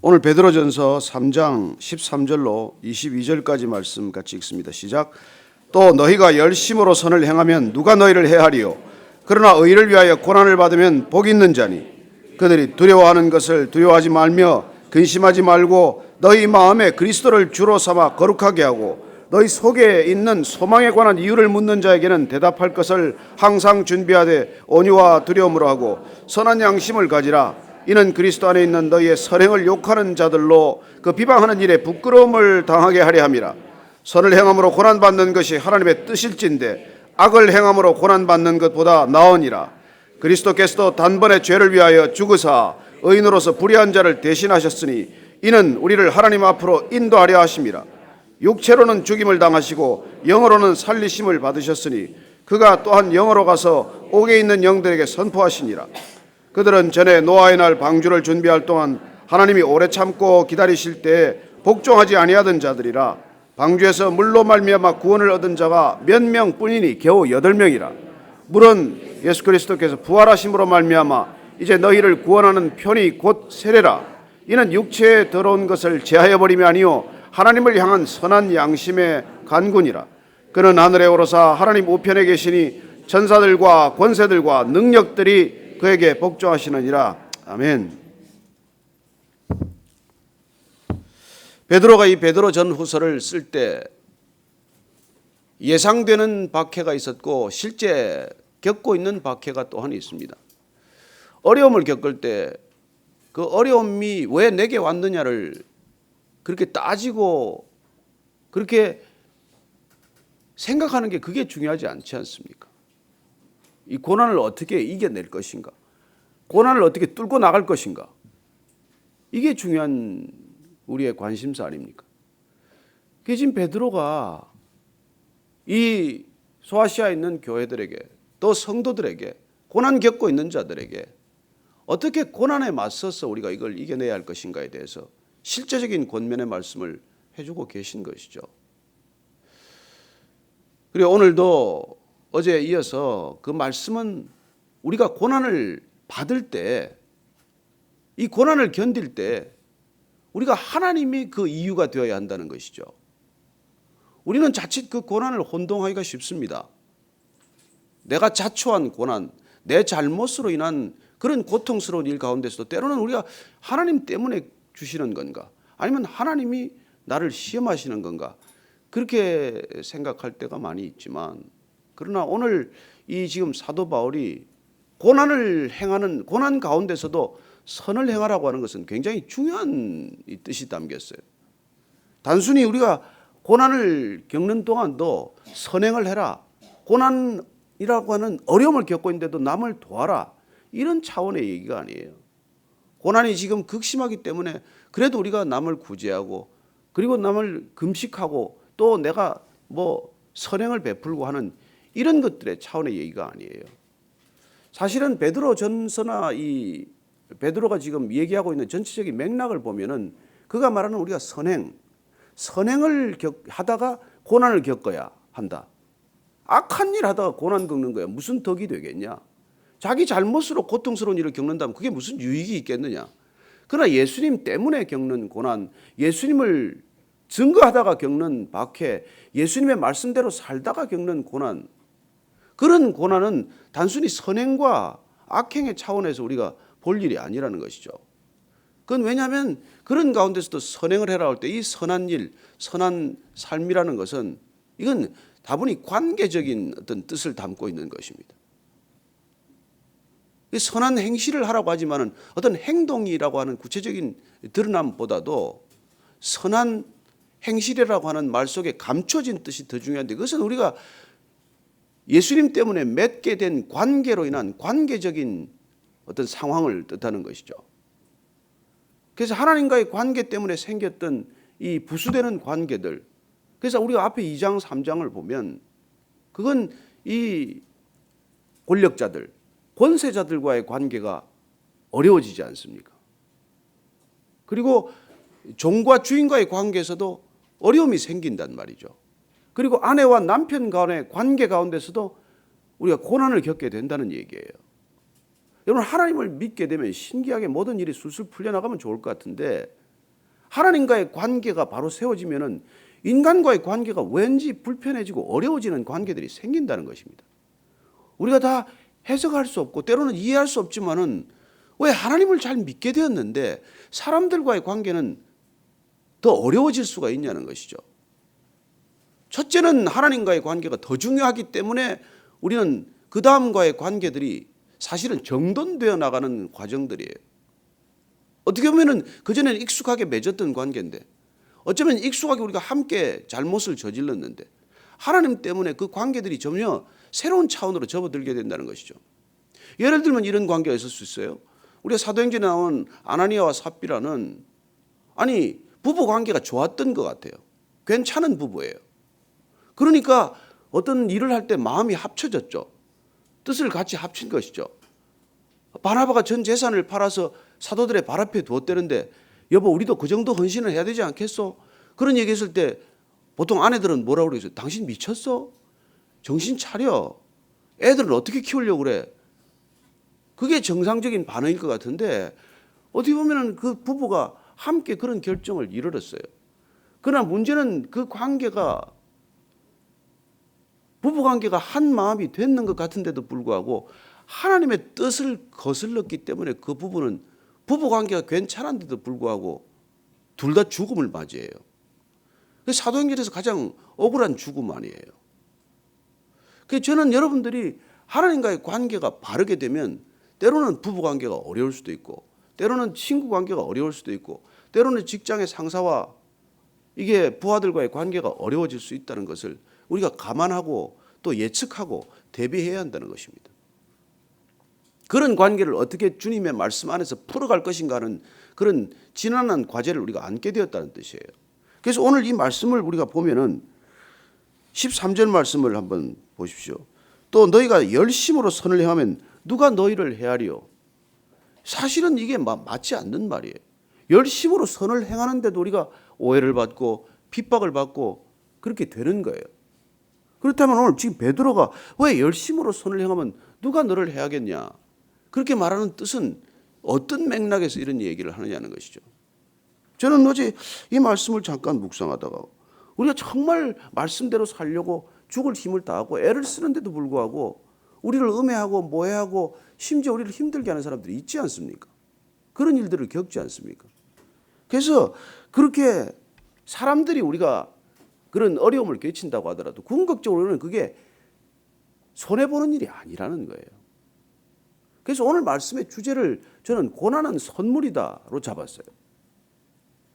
오늘 베드로전서 3장 13절로 22절까지 말씀 같이 읽습니다. 시작. 또 너희가 열심으로 선을 행하면 누가 너희를 해하리요? 그러나 의를 위하여 고난을 받으면 복이 있는 자니 그들이 두려워하는 것을 두려워하지 말며 근심하지 말고 너희 마음에 그리스도를 주로 삼아 거룩하게 하고 너희 속에 있는 소망에 관한 이유를 묻는 자에게는 대답할 것을 항상 준비하되 온유와 두려움으로 하고 선한 양심을 가지라. 이는 그리스도 안에 있는 너희의 선행을 욕하는 자들로 그 비방하는 일에 부끄러움을 당하게 하려 함이라. 선을 행함으로 고난받는 것이 하나님의 뜻일진데 악을 행함으로 고난받는 것보다 나으니라. 그리스도께서도 단번에 죄를 위하여 죽으사 의인으로서 불의한 자를 대신하셨으니 이는 우리를 하나님 앞으로 인도하려 하심이라. 육체로는 죽임을 당하시고 영으로는 살리심을 받으셨으니 그가 또한 영으로 가서 옥에 있는 영들에게 선포하시니라. 그들은 전에 노아의 날 방주를 준비할 동안 하나님이 오래 참고 기다리실 때에 복종하지 아니하던 자들이라. 방주에서 물로 말미암아 구원을 얻은 자가 몇 명뿐이니 겨우 8명이라. 물은 예수 그리스도께서 부활하심으로 말미암아 이제 너희를 구원하는 편이 곧 세례라. 이는 육체에 더러운 것을 제하여 버림이 아니요 하나님을 향한 선한 양심의 간군이라. 그는 하늘에 오르사 하나님 우편에 계시니 천사들과 권세들과 능력들이 그에게 복종하시느니라. 아멘. 베드로가 이 베드로 전후서를 쓸 때 예상되는 박해가 있었고 실제 겪고 있는 박해가 또한 있습니다. 어려움을 겪을 때 그 어려움이 왜 내게 왔느냐를 그렇게 따지고 그렇게 생각하는 게 그게 중요하지 않지 않습니까? 이 고난을 어떻게 이겨낼 것인가? 고난을 어떻게 뚫고 나갈 것인가? 이게 중요한 우리의 관심사 아닙니까? 그게 지금 베드로가 이 소아시아에 있는 교회들에게 또 성도들에게 고난 겪고 있는 자들에게 어떻게 고난에 맞서서 우리가 이걸 이겨내야 할 것인가에 대해서 실제적인 권면의 말씀을 해주고 계신 것이죠. 그리고 오늘도 어제에 이어서 그 말씀은 우리가 고난을 받을 때, 이 고난을 견딜 때 우리가 하나님이 그 이유가 되어야 한다는 것이죠. 우리는 자칫 그 고난을 혼동하기가 쉽습니다. 내가 자초한 고난, 내 잘못으로 인한 그런 고통스러운 일 가운데서도 때로는 우리가 하나님 때문에 주시는 건가? 아니면 하나님이 나를 시험하시는 건가? 그렇게 생각할 때가 많이 있지만 그러나 오늘 이 지금 사도 바울이 고난을 행하는 고난 가운데서도 선을 행하라고 하는 것은 굉장히 중요한 뜻이 담겼어요. 단순히 우리가 고난을 겪는 동안도 선행을 해라. 고난이라고 하는 어려움을 겪고 있는데도 남을 도와라. 이런 차원의 얘기가 아니에요. 고난이 지금 극심하기 때문에 그래도 우리가 남을 구제하고 그리고 남을 금식하고 또 내가 선행을 베풀고 하는 이런 것들의 차원의 얘기가 아니에요. 사실은 베드로 전서나 이 베드로가 지금 얘기하고 있는 전체적인 맥락을 보면은 그가 말하는 우리가 선행을 하다가 고난을 겪어야 한다. 악한 일 하다가 고난 겪는 거야. 무슨 덕이 되겠냐? 자기 잘못으로 고통스러운 일을 겪는다면 그게 무슨 유익이 있겠느냐? 그러나 예수님 때문에 겪는 고난, 예수님을 증거하다가 겪는 박해, 예수님의 말씀대로 살다가 겪는 고난, 그런 고난은 단순히 선행과 악행의 차원에서 우리가 볼 일이 아니라는 것이죠. 그건 왜냐하면 그런 가운데서도 선행을 해라 할 때 이 선한 일, 선한 삶이라는 것은 이건 다분히 관계적인 어떤 뜻을 담고 있는 것입니다. 선한 행실을 하라고 하지만은 어떤 행동이라고 하는 구체적인 드러남보다도 선한 행실이라고 하는 말 속에 감춰진 뜻이 더 중요한데 그것은 우리가 예수님 때문에 맺게 된 관계로 인한 관계적인 어떤 상황을 뜻하는 것이죠. 그래서 하나님과의 관계 때문에 생겼던 이 부수되는 관계들, 그래서 우리가 앞에 2장 3장을 보면 그건 이 권력자들, 권세자들과의 관계가 어려워지지 않습니까? 그리고 종과 주인과의 관계에서도 어려움이 생긴단 말이죠. 그리고 아내와 남편 간의 관계 가운데서도 우리가 고난을 겪게 된다는 얘기예요. 여러분, 하나님을 믿게 되면 신기하게 모든 일이 술술 풀려나가면 좋을 것 같은데 하나님과의 관계가 바로 세워지면은 인간과의 관계가 왠지 불편해지고 어려워지는 관계들이 생긴다는 것입니다. 우리가 다 해석할 수 없고 때로는 이해할 수 없지만은 왜 하나님을 잘 믿게 되었는데 사람들과의 관계는 더 어려워질 수가 있냐는 것이죠. 첫째는 하나님과의 관계가 더 중요하기 때문에 우리는 그 다음과의 관계들이 사실은 정돈되어 나가는 과정들이에요. 어떻게 보면은 그전에는 익숙하게 맺었던 관계인데 어쩌면 익숙하게 우리가 함께 잘못을 저질렀는데 하나님 때문에 그 관계들이 전혀 새로운 차원으로 접어들게 된다는 것이죠. 예를 들면 이런 관계가 있을 수 있어요. 우리가 사도행전에 나온 아나니아와 삽비라는 부부 관계가 좋았던 것 같아요. 괜찮은 부부예요. 그러니까 어떤 일을 할 때 마음이 합쳐졌죠. 뜻을 같이 합친 것이죠. 바나바가 전 재산을 팔아서 사도들의 발 앞에 두었다는데 여보 우리도 그 정도 헌신을 해야 되지 않겠어? 그런 얘기했을 때 보통 아내들은 뭐라고 그러겠어요? 당신 미쳤어? 정신 차려. 애들은 어떻게 키우려고 그래? 그게 정상적인 반응일 것 같은데 어떻게 보면 그 부부가 함께 그런 결정을 이뤄냈어요. 그러나 문제는 그 관계가 부부관계가 한 마음이 됐는 것 같은데도 불구하고 하나님의 뜻을 거슬렀기 때문에 그 부부는 부부관계가 괜찮은데도 불구하고 둘 다 죽음을 맞이해요. 사도행전에서 가장 억울한 죽음 아니에요. 그래서 저는 여러분들이 하나님과의 관계가 바르게 되면 때로는 부부관계가 어려울 수도 있고 때로는 친구관계가 어려울 수도 있고 때로는 직장의 상사와 이게 부하들과의 관계가 어려워질 수 있다는 것을 우리가 감안하고 또 예측하고 대비해야 한다는 것입니다. 그런 관계를 어떻게 주님의 말씀 안에서 풀어갈 것인가 하는 그런 지난한 과제를 우리가 안게 되었다는 뜻이에요. 그래서 오늘 이 말씀을 우리가 보면은 13절 말씀을 한번 보십시오. 또 너희가 열심으로 선을 행하면 누가 너희를 헤아리요? 사실은 이게 맞지 않는 말이에요. 열심으로 선을 행하는데도 우리가 오해를 받고 핍박을 받고 그렇게 되는 거예요. 그렇다면 오늘 지금 베드로가 왜 열심으로 선을 행하면 누가 너를 해야겠냐? 그렇게 말하는 뜻은 어떤 맥락에서 이런 얘기를 하느냐는 것이죠. 저는 어제 이 말씀을 잠깐 묵상하다가 우리가 정말 말씀대로 살려고 죽을 힘을 다하고 애를 쓰는데도 불구하고 우리를 음해하고 모해하고 심지어 우리를 힘들게 하는 사람들이 있지 않습니까? 그런 일들을 겪지 않습니까? 그래서 그렇게 사람들이 우리가 그런 어려움을 끼친다고 하더라도 궁극적으로는 그게 손해보는 일이 아니라는 거예요. 그래서 오늘 말씀의 주제를 저는 고난은 선물이다로 잡았어요.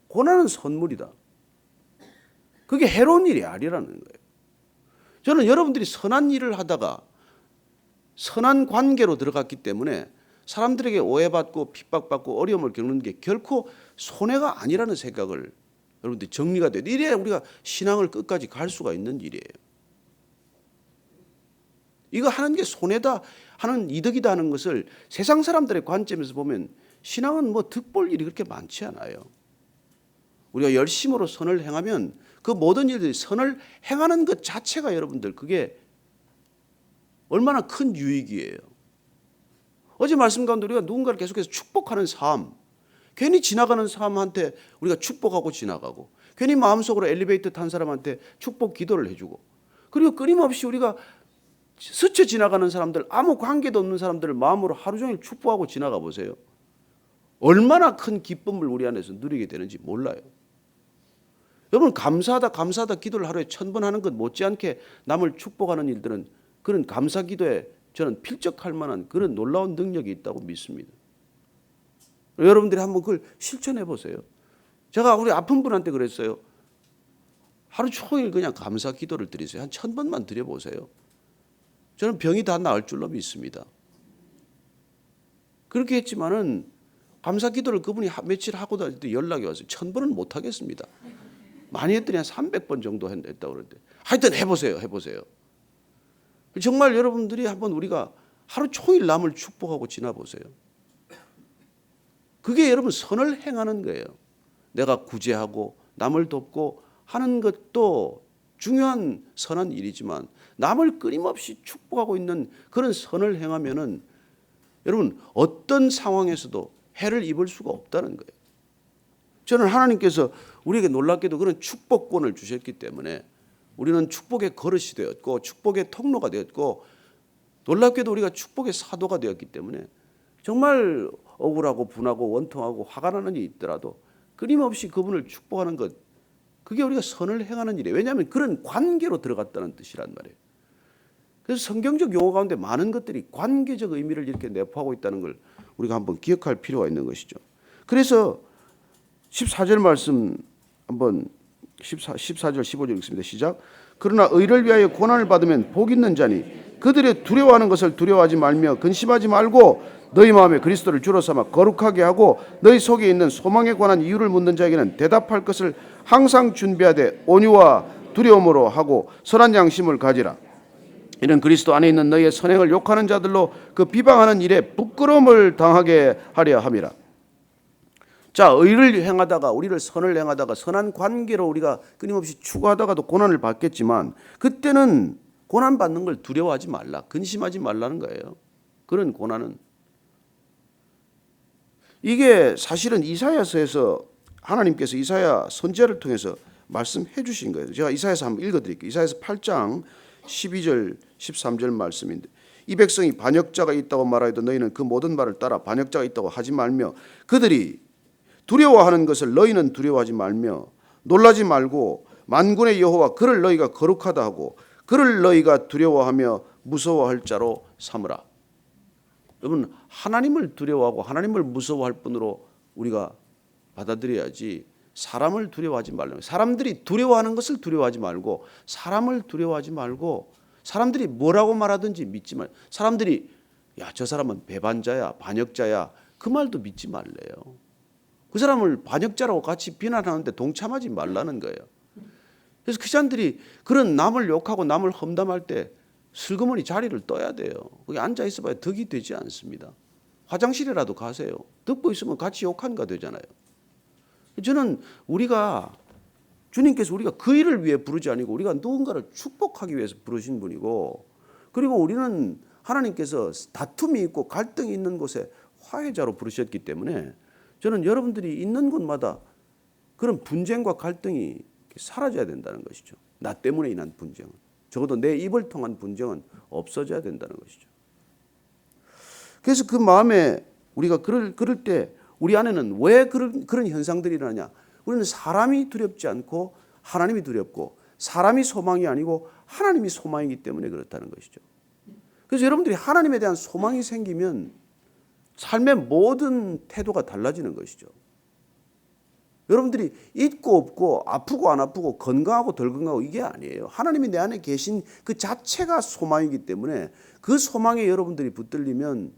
고난은 선물이다. 그게 해로운 일이 아니라는 거예요. 저는 여러분들이 선한 일을 하다가 선한 관계로 들어갔기 때문에 사람들에게 오해받고 핍박받고 어려움을 겪는 게 결코 손해가 아니라는 생각을 여러분들이 정리가 돼요. 이래야 우리가 신앙을 끝까지 갈 수가 있는 일이에요. 이거 하는 게 손해다 하는 이득이다 하는 것을 세상 사람들의 관점에서 보면 신앙은 득볼 일이 그렇게 많지 않아요. 우리가 열심으로 선을 행하면 그 모든 일들이 선을 행하는 것 자체가 여러분들 그게 얼마나 큰 유익이에요. 어제 말씀 가운데 우리가 누군가를 계속해서 축복하는 삶, 괜히 지나가는 사람한테 우리가 축복하고 지나가고 괜히 마음속으로 엘리베이터 탄 사람한테 축복 기도를 해주고 그리고 끊임없이 우리가 스쳐 지나가는 사람들 아무 관계도 없는 사람들을 마음으로 하루 종일 축복하고 지나가 보세요. 얼마나 큰 기쁨을 우리 안에서 누리게 되는지 몰라요. 여러분 감사하다 기도를 하루에 1000번 하는 것 못지않게 남을 축복하는 일들은 그런 감사 기도에 저는 필적할 만한 그런 놀라운 능력이 있다고 믿습니다. 여러분들이 한번 그걸 실천해 보세요. 제가 우리 아픈 분한테 그랬어요. 하루 종일 그냥 감사 기도를 드리세요. 한 1000번만 드려보세요. 저는 병이 다 나을 줄로 믿습니다. 그렇게 했지만은 감사 기도를 그분이 며칠 하고 다닐 때 연락이 왔어요. 1000번은 못 하겠습니다. 많이 했더니 한 300번 정도 했다고 그러는데 하여튼 해보세요. 정말 여러분들이 한번 우리가 하루 종일 남을 축복하고 지나보세요. 그게 여러분 선을 행하는 거예요. 내가 구제하고 남을 돕고 하는 것도 중요한 선한 일이지만 남을 끊임없이 축복하고 있는 그런 선을 행하면은 여러분 어떤 상황에서도 해를 입을 수가 없다는 거예요. 저는 하나님께서 우리에게 놀랍게도 그런 축복권을 주셨기 때문에 우리는 축복의 그릇이 되었고 축복의 통로가 되었고 놀랍게도 우리가 축복의 사도가 되었기 때문에 정말 억울하고 분하고 원통하고 화가 나는 일이 있더라도 끊임없이 그분을 축복하는 것, 그게 우리가 선을 행하는 일이에요. 왜냐하면 그런 관계로 들어갔다는 뜻이란 말이에요. 그래서 성경적 용어 가운데 많은 것들이 관계적 의미를 이렇게 내포하고 있다는 걸 우리가 한번 기억할 필요가 있는 것이죠. 그래서 14절 말씀 한번 14절 15절 읽습니다. 시작. 그러나 의를 위하여 고난을 받으면 복 있는 자니 그들의 두려워하는 것을 두려워하지 말며 근심하지 말고 너희 마음에 그리스도를 주로 삼아 거룩하게 하고 너희 속에 있는 소망에 관한 이유를 묻는 자에게는 대답할 것을 항상 준비하되 온유와 두려움으로 하고 선한 양심을 가지라. 이는 그리스도 안에 있는 너희의 선행을 욕하는 자들로 그 비방하는 일에 부끄러움을 당하게 하려 함이라. 자, 의를 행하다가 우리를 선을 행하다가 선한 관계로 우리가 끊임없이 추구하다가도 고난을 받겠지만 그때는 고난 받는 걸 두려워하지 말라, 근심하지 말라는 거예요. 그런 고난은 이게 사실은 이사야서에서 하나님께서 이사야 선지자를 통해서 말씀해 주신 거예요. 제가 이사야서 한번 읽어드릴게요. 이사야서 8장 12절 13절 말씀인데 이 백성이 반역자가 있다고 말하여도 너희는 그 모든 말을 따라 반역자가 있다고 하지 말며 그들이 두려워하는 것을 너희는 두려워하지 말며 놀라지 말고 만군의 여호와 그를 너희가 거룩하다 하고 그를 너희가 두려워하며 무서워할 자로 삼으라. 여러분, 하나님을 두려워하고 하나님을 무서워할 뿐으로 우리가 받아들여야지 사람을 두려워하지 말라는 거예요. 사람들이 두려워하는 것을 두려워하지 말고 사람을 두려워하지 말고 사람들이 뭐라고 말하든지 믿지 말. 사람들이 야, 저 사람은 배반자야, 반역자야, 그 말도 믿지 말래요. 그 사람을 반역자라고 같이 비난하는데 동참하지 말라는 거예요. 그래서 크리스찬들이 그런 남을 욕하고 남을 험담할 때 슬그머니 자리를 떠야 돼요. 거기 앉아 있어봐야 덕이 되지 않습니다. 화장실이라도 가세요. 듣고 있으면 같이 욕한가 되잖아요. 저는 우리가 주님께서 우리가 그 일을 위해 부르지 아니고 우리가 누군가를 축복하기 위해서 부르신 분이고 그리고 우리는 하나님께서 다툼이 있고 갈등이 있는 곳에 화해자로 부르셨기 때문에 저는 여러분들이 있는 곳마다 그런 분쟁과 갈등이 사라져야 된다는 것이죠. 나 때문에 인한 분쟁은. 적어도 내 입을 통한 분쟁은 없어져야 된다는 것이죠. 그래서 그 마음에 우리가 그럴 때 우리 안에는 왜 그런 현상들이 일어나냐. 우리는 사람이 두렵지 않고 하나님이 두렵고 사람이 소망이 아니고 하나님이 소망이기 때문에 그렇다는 것이죠. 그래서 여러분들이 하나님에 대한 소망이 생기면 삶의 모든 태도가 달라지는 것이죠. 여러분들이 있고 없고 아프고 안 아프고 건강하고 덜 건강하고 이게 아니에요. 하나님이 내 안에 계신 그 자체가 소망이기 때문에 그 소망에 여러분들이 붙들리면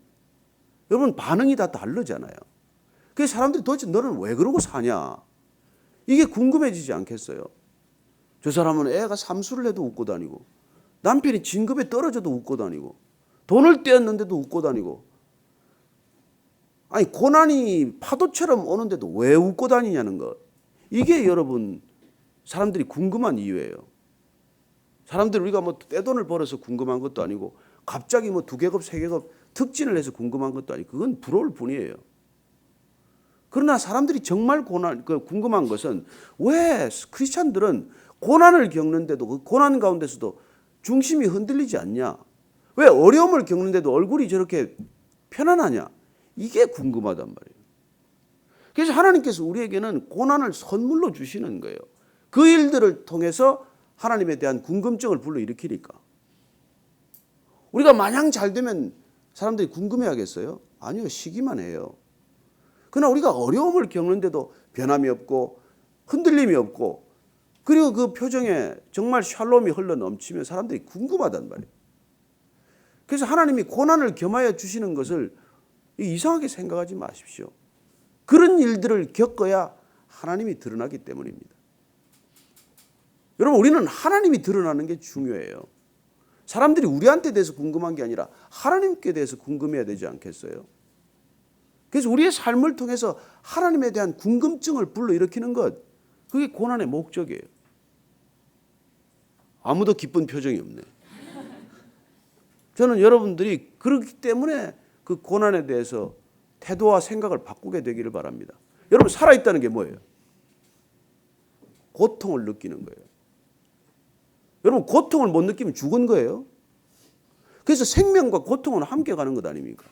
여러분 반응이 다 다르잖아요. 그래서 사람들이 도대체 너는 왜 그러고 사냐 이게 궁금해지지 않겠어요? 저 사람은 애가 삼수를 해도 웃고 다니고 남편이 진급에 떨어져도 웃고 다니고 돈을 떼었는데도 웃고 다니고 아니 고난이 파도처럼 오는데도 왜 웃고 다니냐는 것. 이게 여러분 사람들이 궁금한 이유예요. 사람들이 우리가 뭐 떼돈을 벌어서 궁금한 것도 아니고 갑자기 뭐 2계급 3계급 특진을 해서 궁금한 것도 아니고 그건 부러울 뿐이에요. 그러나 사람들이 정말 궁금한 것은 왜 크리스찬들은 고난을 겪는데도 그 고난 가운데서도 중심이 흔들리지 않냐? 왜 어려움을 겪는데도 얼굴이 저렇게 편안하냐? 이게 궁금하단 말이에요. 그래서 하나님께서 우리에게는 고난을 선물로 주시는 거예요. 그 일들을 통해서 하나님에 대한 궁금증을 불러일으키니까. 우리가 마냥 잘 되면 사람들이 궁금해하겠어요? 아니요, 시기만 해요. 그러나 우리가 어려움을 겪는데도 변함이 없고 흔들림이 없고 그리고 그 표정에 정말 샬롬이 흘러 넘치면 사람들이 궁금하단 말이에요. 그래서 하나님이 고난을 겸하여 주시는 것을 이상하게 생각하지 마십시오. 그런 일들을 겪어야 하나님이 드러나기 때문입니다. 여러분 우리는 하나님이 드러나는 게 중요해요. 사람들이 우리한테 대해서 궁금한 게 아니라 하나님께 대해서 궁금해야 되지 않겠어요? 그래서 우리의 삶을 통해서 하나님에 대한 궁금증을 불러일으키는 것, 그게 고난의 목적이에요. 아무도 기쁜 표정이 없네. 저는 여러분들이 그렇기 때문에 그 고난에 대해서 태도와 생각을 바꾸게 되기를 바랍니다. 여러분 살아있다는 게 뭐예요? 고통을 느끼는 거예요. 여러분 고통을 못 느끼면 죽은 거예요. 그래서 생명과 고통은 함께 가는 것 아닙니까?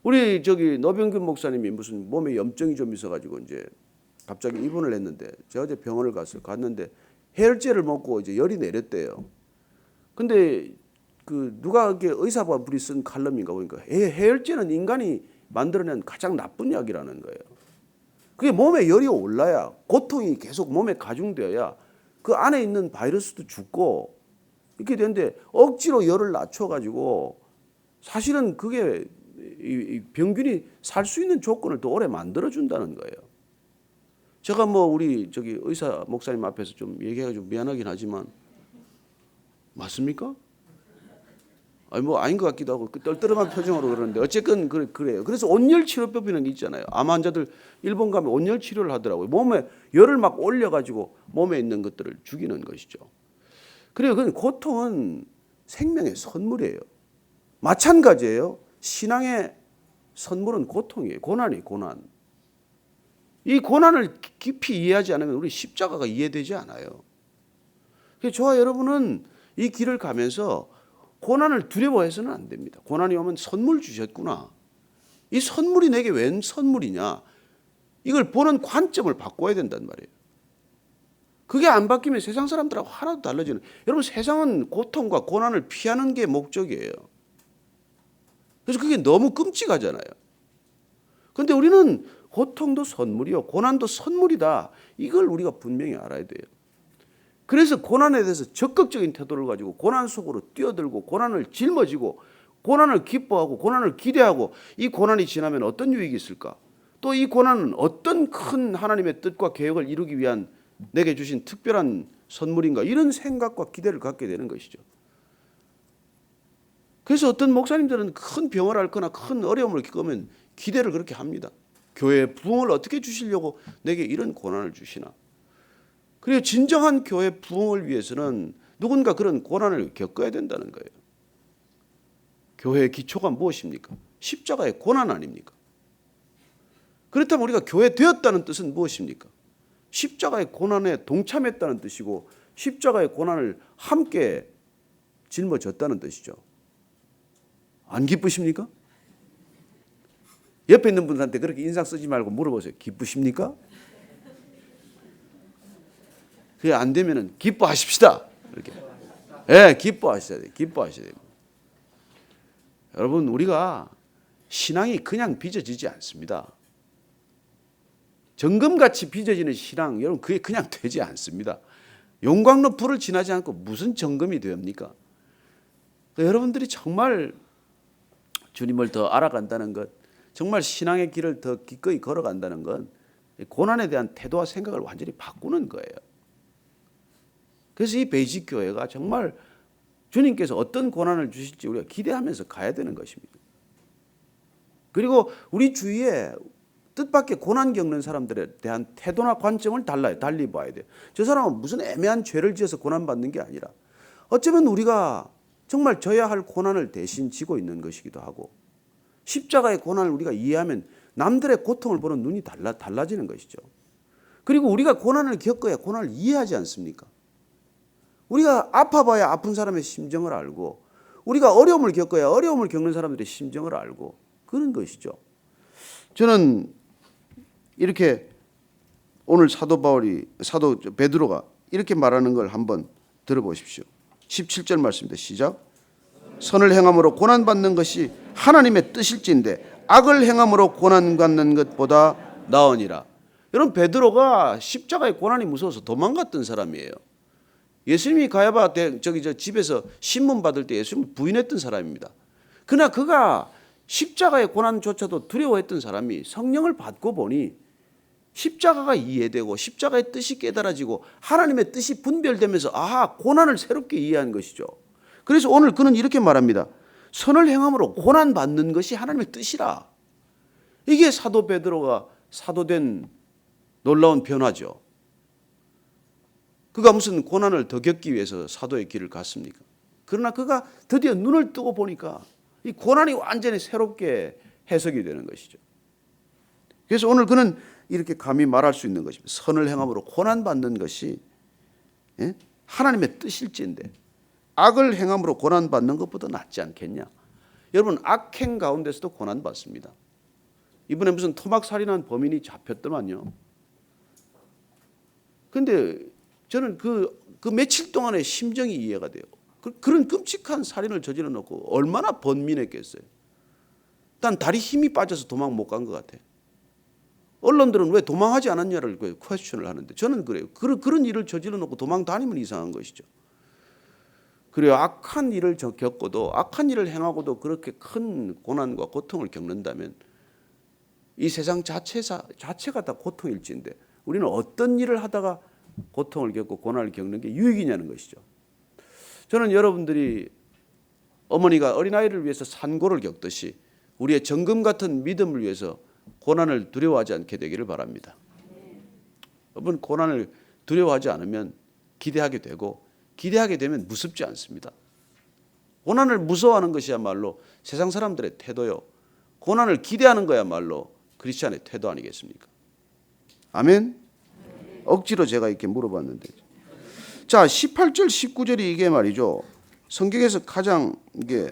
우리 노병균 목사님이 무슨 몸에 염증이 좀 있어가지고 이제 갑자기 입원을 했는데 제가 어제 병원을 갔는데 해열제를 먹고 이제 열이 내렸대요. 근데 누가 의사분이 쓴 칼럼인가 보니까 해열제는 인간이 만들어낸 가장 나쁜 약이라는 거예요. 그게 몸에 열이 올라야 고통이 계속 몸에 가중되어야 그 안에 있는 바이러스도 죽고 이렇게 되는데 억지로 열을 낮춰가지고 사실은 그게 이 병균이 살 수 있는 조건을 더 오래 만들어준다는 거예요. 제가 우리 의사 목사님 앞에서 좀 얘기하기가 좀 미안하긴 하지만 맞습니까? 아니 아닌 것 같기도 하고 떨떠름한 표정으로 그러는데 어쨌든 그래요. 그래서 온열 치료법에는 있잖아요. 암 환자들 일본 가면 온열 치료를 하더라고요. 몸에 열을 막 올려가지고 몸에 있는 것들을 죽이는 것이죠. 그래요. 그 고통은 생명의 선물이에요. 마찬가지예요. 신앙의 선물은 고통이에요. 고난이에요. 고난. 이 고난을 깊이 이해하지 않으면 우리 십자가가 이해되지 않아요. 그래서 저와 여러분은 이 길을 가면서 고난을 두려워해서는 안 됩니다. 고난이 오면 선물 주셨구나. 이 선물이 내게 웬 선물이냐. 이걸 보는 관점을 바꿔야 된단 말이에요. 그게 안 바뀌면 세상 사람들하고 하나도 달라지는. 여러분 세상은 고통과 고난을 피하는 게 목적이에요. 그래서 그게 너무 끔찍하잖아요. 그런데 우리는 고통도 선물이요, 고난도 선물이다. 이걸 우리가 분명히 알아야 돼요. 그래서 고난에 대해서 적극적인 태도를 가지고 고난 속으로 뛰어들고 고난을 짊어지고 고난을 기뻐하고 고난을 기대하고 이 고난이 지나면 어떤 유익이 있을까? 또 이 고난은 어떤 큰 하나님의 뜻과 계획을 이루기 위한 내게 주신 특별한 선물인가? 이런 생각과 기대를 갖게 되는 것이죠. 그래서 어떤 목사님들은 큰 병을 앓거나 큰 어려움을 겪으면 기대를 그렇게 합니다. 교회에 부흥을 어떻게 주시려고 내게 이런 고난을 주시나? 그리고 진정한 교회 부흥을 위해서는 누군가 그런 고난을 겪어야 된다는 거예요. 교회의 기초가 무엇입니까? 십자가의 고난 아닙니까? 그렇다면 우리가 교회 되었다는 뜻은 무엇입니까? 십자가의 고난에 동참했다는 뜻이고 십자가의 고난을 함께 짊어졌다는 뜻이죠. 안 기쁘십니까? 옆에 있는 분들한테 그렇게 인상 쓰지 말고 물어보세요. 기쁘십니까? 그게 안 되면은 기뻐하십시다. 이렇게. 예, 기뻐하셔야 돼요. 기뻐하셔야 돼요. 여러분, 우리가 신앙이 그냥 빚어지지 않습니다. 정금같이 빚어지는 신앙, 여러분 그게 그냥 되지 않습니다. 용광로 불을 지나지 않고 무슨 정금이 됩니까? 여러분들이 정말 주님을 더 알아간다는 것, 정말 신앙의 길을 더 기꺼이 걸어간다는 건 고난에 대한 태도와 생각을 완전히 바꾸는 거예요. 그래서 이 베이직 교회가 정말 주님께서 어떤 고난을 주실지 우리가 기대하면서 가야 되는 것입니다. 그리고 우리 주위에 뜻밖의 고난 겪는 사람들에 대한 태도나 관점을 달리 봐야 돼요. 저 사람은 무슨 애매한 죄를 지어서 고난받는 게 아니라 어쩌면 우리가 정말 져야 할 고난을 대신 지고 있는 것이기도 하고 십자가의 고난을 우리가 이해하면 남들의 고통을 보는 눈이 달라지는 것이죠. 그리고 우리가 고난을 겪어야 고난을 이해하지 않습니까? 우리가 아파봐야 아픈 사람의 심정을 알고 우리가 어려움을 겪어야 어려움을 겪는 사람들의 심정을 알고 그런 것이죠. 저는 이렇게 오늘 사도 베드로가 이렇게 말하는 걸 한번 들어보십시오. 17절 말씀입니다. 시작. 선을 행함으로 고난받는 것이 하나님의 뜻일진데 악을 행함으로 고난받는 것보다 나으니라. 여러분 베드로가 십자가의 고난이 무서워서 도망갔던 사람이에요. 예수님이 가야바 집에서 신문 받을 때 예수님을 부인했던 사람입니다. 그러나 그가 십자가의 고난조차도 두려워했던 사람이 성령을 받고 보니 십자가가 이해되고 십자가의 뜻이 깨달아지고 하나님의 뜻이 분별되면서 고난을 새롭게 이해한 것이죠. 그래서 오늘 그는 이렇게 말합니다. 선을 행함으로 고난받는 것이 하나님의 뜻이라. 이게 사도 베드로가 사도된 놀라운 변화죠. 그가 무슨 고난을 더 겪기 위해서 사도의 길을 갔습니까? 그러나 그가 드디어 눈을 뜨고 보니까 이 고난이 완전히 새롭게 해석이 되는 것이죠. 그래서 오늘 그는 이렇게 감히 말할 수 있는 것입니다. 선을 행함으로 고난받는 것이 하나님의 뜻일지인데 악을 행함으로 고난받는 것보다 낫지 않겠냐. 여러분, 악행 가운데서도 고난받습니다. 이번에 무슨 토막살인한 범인이 잡혔더만요. 그런데 저는 그 며칠 동안의 심정이 이해가 돼요. 그런 끔찍한 살인을 저질러 놓고 얼마나 번민했겠어요. 난 다리 힘이 빠져서 도망 못 간 것 같아. 언론들은 왜 도망하지 않았냐를 퀘스천을 하는데 저는 그래요. 그런 일을 저질러 놓고 도망 다니면 이상한 것이죠. 그래요. 악한 일을 겪고도, 악한 일을 행하고도 그렇게 큰 고난과 고통을 겪는다면 이 세상 자체가 다 고통일지인데 우리는 어떤 일을 하다가 고통을 겪고 고난을 겪는 게 유익이냐는 것이죠. 저는 여러분들이 어머니가 어린아이를 위해서 산고를 겪듯이 우리의 정금 같은 믿음을 위해서 고난을 두려워하지 않게 되기를 바랍니다. 여러분, 고난을 두려워하지 않으면 기대하게 되고, 기대하게 되면 무섭지 않습니다. 고난을 무서워하는 것이야말로 세상 사람들의 태도요, 고난을 기대하는 거야말로 크리스찬의 태도 아니겠습니까? 아멘? 억지로 제가 이렇게 물어봤는데, 자 18절 19절이 이게 말이죠, 성경에서 가장 이게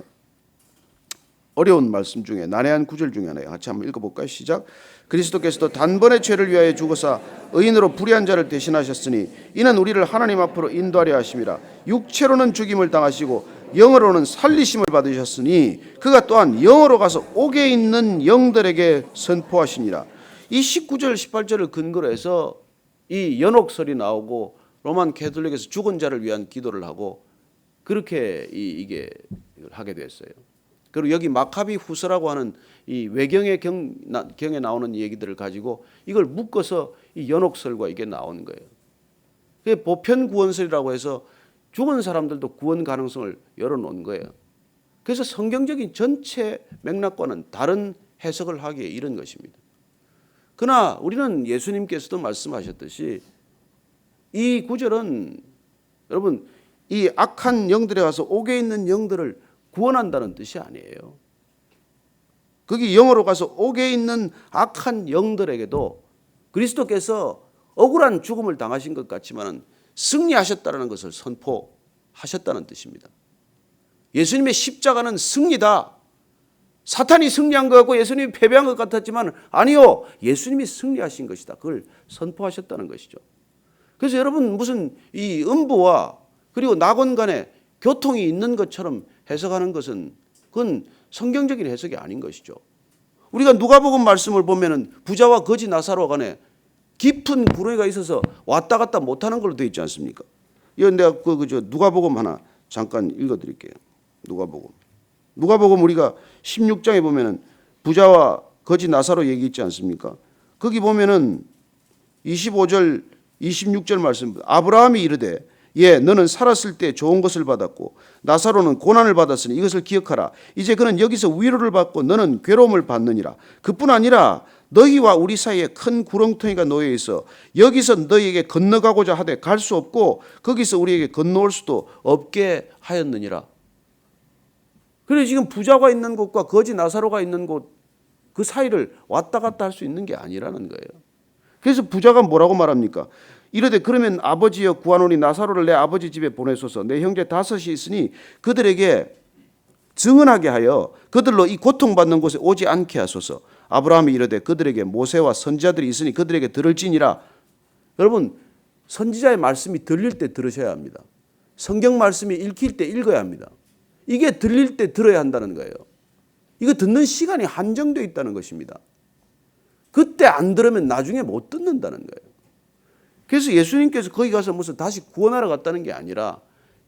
어려운 말씀 중에 난해한 구절 중에 하나예요. 같이 한번 읽어볼까요? 시작. 그리스도께서도 단번에 죄를 위하여 죽으사 의인으로 불의한 자를 대신하셨으니 이는 우리를 하나님 앞으로 인도하려 하심이라. 육체로는 죽임을 당하시고 영으로는 살리심을 받으셨으니 그가 또한 영으로 가서 옥에 있는 영들에게 선포하시니라. 이 19절 18절을 근거로 해서 이 연옥설이 나오고 로만 캐톨릭에서 죽은 자를 위한 기도를 하고 그렇게 이게 하게 됐어요. 그리고 여기 마카비 후서라고 하는 이 외경의 경에 나오는 얘기들을 가지고 이걸 묶어서 이 연옥설과 이게 나온 거예요. 그게 보편 구원설이라고 해서 죽은 사람들도 구원 가능성을 열어놓은 거예요. 그래서 성경적인 전체 맥락과는 다른 해석을 하기에 이른 것입니다. 그러나 우리는 예수님께서도 말씀하셨듯이 이 구절은 여러분 이 악한 영들에 가서 옥에 있는 영들을 구원한다는 뜻이 아니에요. 거기 영으로 가서 옥에 있는 악한 영들에게도 그리스도께서 억울한 죽음을 당하신 것 같지만 승리하셨다는 것을 선포하셨다는 뜻입니다. 예수님의 십자가는 승리다. 사탄이 승리한 것 같고 예수님이 패배한 것 같았지만 아니요, 예수님이 승리하신 것이다. 그걸 선포하셨다는 것이죠. 그래서 여러분 무슨 이 음부와 그리고 낙원 간에 교통이 있는 것처럼 해석하는 것은 그건 성경적인 해석이 아닌 것이죠. 우리가 누가복음 말씀을 보면은 부자와 거지 나사로 간에 깊은 구렁이가 있어서 왔다 갔다 못하는 걸로 되어 있지 않습니까? 이건 내가 누가복음 하나 잠깐 읽어드릴게요. 누가복음 우리가 16장에 보면은 부자와 거지 나사로 얘기 있지 않습니까? 거기 보면은 25절 26절 말씀, 아브라함이 이르되 예, 너는 살았을 때 좋은 것을 받았고 나사로는 고난을 받았으니 이것을 기억하라. 이제 그는 여기서 위로를 받고 너는 괴로움을 받느니라. 그뿐 아니라 너희와 우리 사이에 큰 구렁텅이가 놓여 있어 여기서 너희에게 건너가고자 하되 갈 수 없고 거기서 우리에게 건너올 수도 없게 하였느니라. 그래서 지금 부자가 있는 곳과 거지 나사로가 있는 곳 그 사이를 왔다 갔다 할 수 있는 게 아니라는 거예요. 그래서 부자가 뭐라고 말합니까? 이르되 그러면 아버지여 구하노니 나사로를 내 아버지 집에 보내소서. 내 형제 5이 있으니 그들에게 증언하게 하여 그들로 이 고통받는 곳에 오지 않게 하소서. 아브라함이 이르되 그들에게 모세와 선지자들이 있으니 그들에게 들을지니라. 여러분, 선지자의 말씀이 들릴 때 들으셔야 합니다. 성경 말씀이 읽힐 때 읽어야 합니다. 이게 들릴 때 들어야 한다는 거예요. 이거 듣는 시간이 한정되어 있다는 것입니다. 그때 안 들으면 나중에 못 듣는다는 거예요. 그래서 예수님께서 거기 가서 무슨 다시 구원하러 갔다는 게 아니라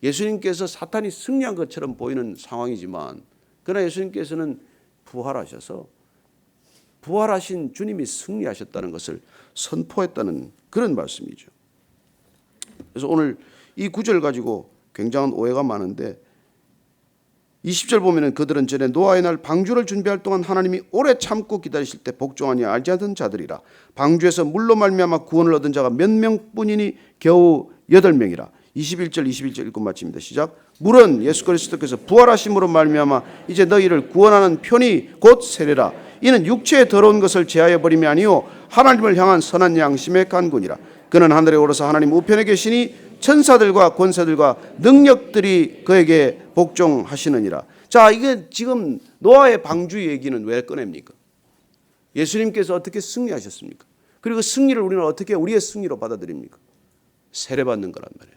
예수님께서 사탄이 승리한 것처럼 보이는 상황이지만 그러나 예수님께서는 부활하셔서 부활하신 주님이 승리하셨다는 것을 선포했다는 그런 말씀이죠. 그래서 오늘 이 구절 가지고 굉장한 오해가 많은데 20절 보면은 그들은 전에 노아의 날 방주를 준비할 동안 하나님이 오래 참고 기다리실 때 복종하니 알지 않던 자들이라. 방주에서 물로 말미암아 구원을 얻은 자가 몇 명뿐이니 겨우 8명이라. 21절 읽고 마칩니다. 시작. 물은 예수 그리스도께서 부활하심으로 말미암아 이제 너희를 구원하는 편이 곧 세례라. 이는 육체의 더러운 것을 제하여 버림이 아니요 하나님을 향한 선한 양심의 간구니라. 그는 하늘에 오르사 하나님 우편에 계시니 천사들과 권세들과 능력들이 그에게 복종하시느니라. 자, 이게 지금 노아의 방주 얘기는 왜 꺼냅니까? 예수님께서 어떻게 승리하셨습니까? 그리고 그 승리를 우리는 어떻게 우리의 승리로 받아들입니까? 세례받는 거란 말이에요.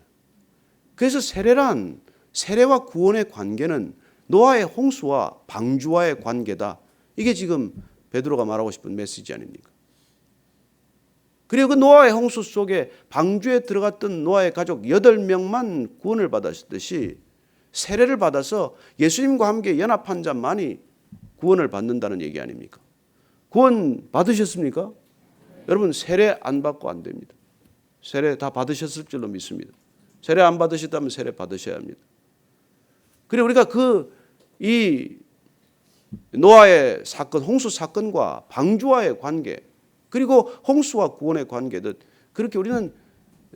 그래서 세례와 구원의 관계는 노아의 홍수와 방주와의 관계다. 이게 지금 베드로가 말하고 싶은 메시지 아닙니까? 그리고 그 노아의 홍수 속에 방주에 들어갔던 노아의 가족 8명만 구원을 받았듯이 세례를 받아서 예수님과 함께 연합한 자만이 구원을 받는다는 얘기 아닙니까? 구원 받으셨습니까? 여러분, 세례 안 받고 안 됩니다. 세례 다 받으셨을 줄로 믿습니다. 세례 안 받으셨다면 세례 받으셔야 합니다. 그리고 우리가 이 노아의 사건, 홍수 사건과 방주와의 관계, 그리고 홍수와 구원의 관계듯 그렇게 우리는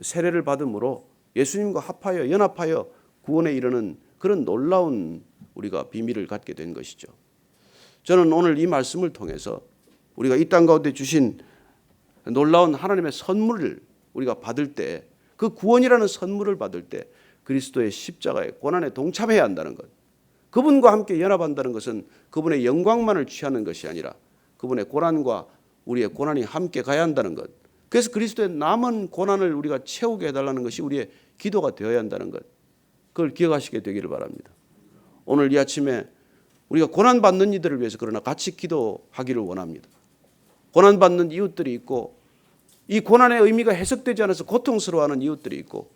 세례를 받음으로 예수님과 합하여 연합하여 구원에 이르는 그런 놀라운 우리가 비밀을 갖게 된 것이죠. 저는 오늘 이 말씀을 통해서 우리가 이 땅 가운데 주신 놀라운 하나님의 선물을 우리가 받을 때, 그 구원이라는 선물을 받을 때 그리스도의 십자가의 고난에 동참해야 한다는 것, 그분과 함께 연합한다는 것은 그분의 영광만을 취하는 것이 아니라 그분의 고난과 우리의 고난이 함께 가야 한다는 것, 그래서 그리스도의 남은 고난을 우리가 채우게 해달라는 것이 우리의 기도가 되어야 한다는 것, 그걸 기억하시게 되기를 바랍니다. 오늘 이 아침에 우리가 고난받는 이들을 위해서 그러나 같이 기도하기를 원합니다. 고난받는 이웃들이 있고 이 고난의 의미가 해석되지 않아서 고통스러워하는 이웃들이 있고,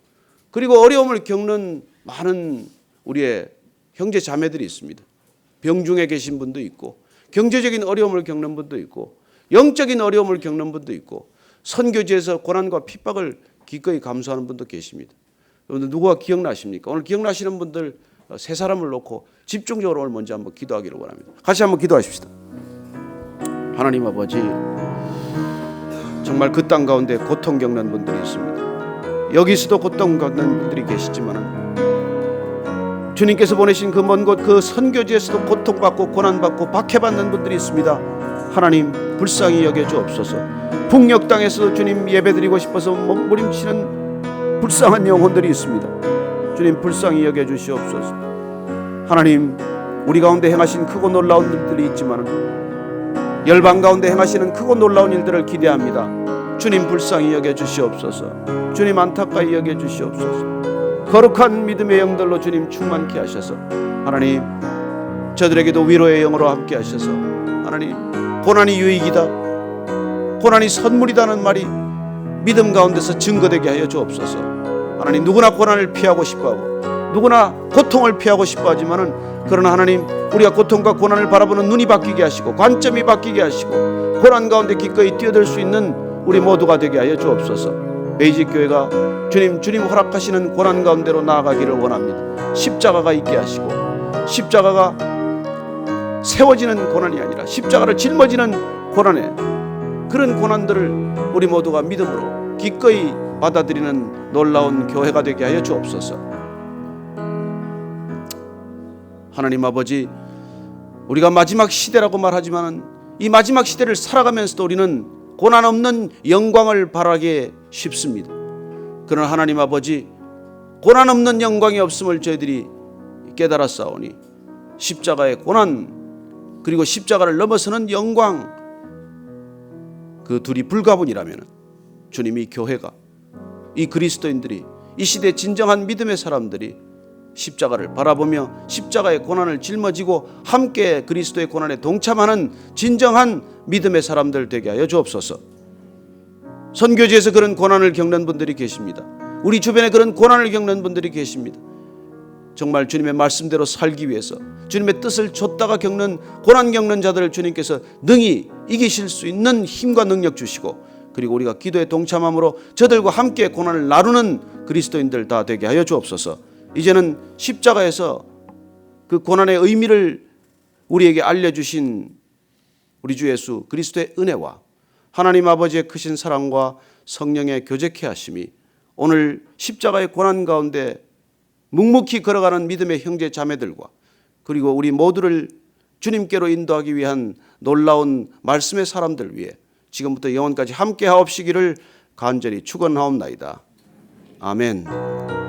그리고 어려움을 겪는 많은 우리의 형제 자매들이 있습니다. 병중에 계신 분도 있고, 경제적인 어려움을 겪는 분도 있고, 영적인 어려움을 겪는 분도 있고, 선교지에서 고난과 핍박을 기꺼이 감수하는 분도 계십니다. 여러분들 누구가 기억나십니까? 오늘 기억나시는 분들 세 사람을 놓고 집중적으로 오늘 먼저 한번 기도하기를 원합니다. 같이 한번 기도하십시다. 하나님 아버지, 정말 그 땅 가운데 고통 겪는 분들이 있습니다. 여기서도 고통 겪는 분들이 계시지만 주님께서 보내신 그 먼 곳 그 선교지에서도 고통받고 고난받고 박해받는 분들이 있습니다. 하나님 불쌍히 여겨주옵소서. 북녘 땅에서도 주님 예배드리고 싶어서 몸부림치는 불쌍한 영혼들이 있습니다. 주님 불쌍히 여겨주시옵소서. 하나님 우리 가운데 행하신 크고 놀라운 일들이 있지만 열방 가운데 행하시는 크고 놀라운 일들을 기대합니다. 주님 불쌍히 여겨주시옵소서. 주님 안타까이 여겨주시옵소서. 거룩한 믿음의 영들로 주님 충만케 하셔서 하나님 저들에게도 위로의 영으로 함께 하셔서 하나님 고난이 유익이다, 고난이 선물이다는 말이 믿음 가운데서 증거되게 하여 주옵소서. 하나님 누구나 고난을 피하고 싶어하고 누구나 고통을 피하고 싶어하지만은 그러나 하나님 우리가 고통과 고난을 바라보는 눈이 바뀌게 하시고 관점이 바뀌게 하시고 고난 가운데 기꺼이 뛰어들 수 있는 우리 모두가 되게 하여 주옵소서. 베이직교회가 주님 허락하시는 고난 가운데로 나아가기를 원합니다. 십자가가 있게 하시고 십자가가 세워지는 고난이 아니라 십자가를 짊어지는 고난에 그런 고난들을 우리 모두가 믿음으로 기꺼이 받아들이는 놀라운 교회가 되게 하여 주옵소서. 하나님 아버지, 우리가 마지막 시대라고 말하지만 이 마지막 시대를 살아가면서도 우리는 고난 없는 영광을 바라기 쉽습니다. 그러나 하나님 아버지, 고난 없는 영광이 없음을 저희들이 깨달았사오니 십자가의 고난 그리고 십자가를 넘어서는 영광, 그 둘이 불가분이라면 주님이 교회가, 이 그리스도인들이, 이 시대 진정한 믿음의 사람들이 십자가를 바라보며 십자가의 고난을 짊어지고 함께 그리스도의 고난에 동참하는 진정한 믿음의 사람들 되게 하여 주옵소서. 선교지에서 그런 고난을 겪는 분들이 계십니다. 우리 주변에 그런 고난을 겪는 분들이 계십니다. 정말 주님의 말씀대로 살기 위해서 주님의 뜻을 좇다가 겪는 고난 겪는 자들을 주님께서 능히 이기실 수 있는 힘과 능력 주시고, 그리고 우리가 기도에 동참함으로 저들과 함께 고난을 나누는 그리스도인들 다 되게 하여 주옵소서. 이제는 십자가에서 그 고난의 의미를 우리에게 알려주신 우리 주 예수 그리스도의 은혜와 하나님 아버지의 크신 사랑과 성령의 교제케 하심이 오늘 십자가의 고난 가운데 묵묵히 걸어가는 믿음의 형제 자매들과 그리고 우리 모두를 주님께로 인도하기 위한 놀라운 말씀의 사람들 위해 지금부터 영원까지 함께 하옵시기를 간절히 축원하옵나이다. 아멘.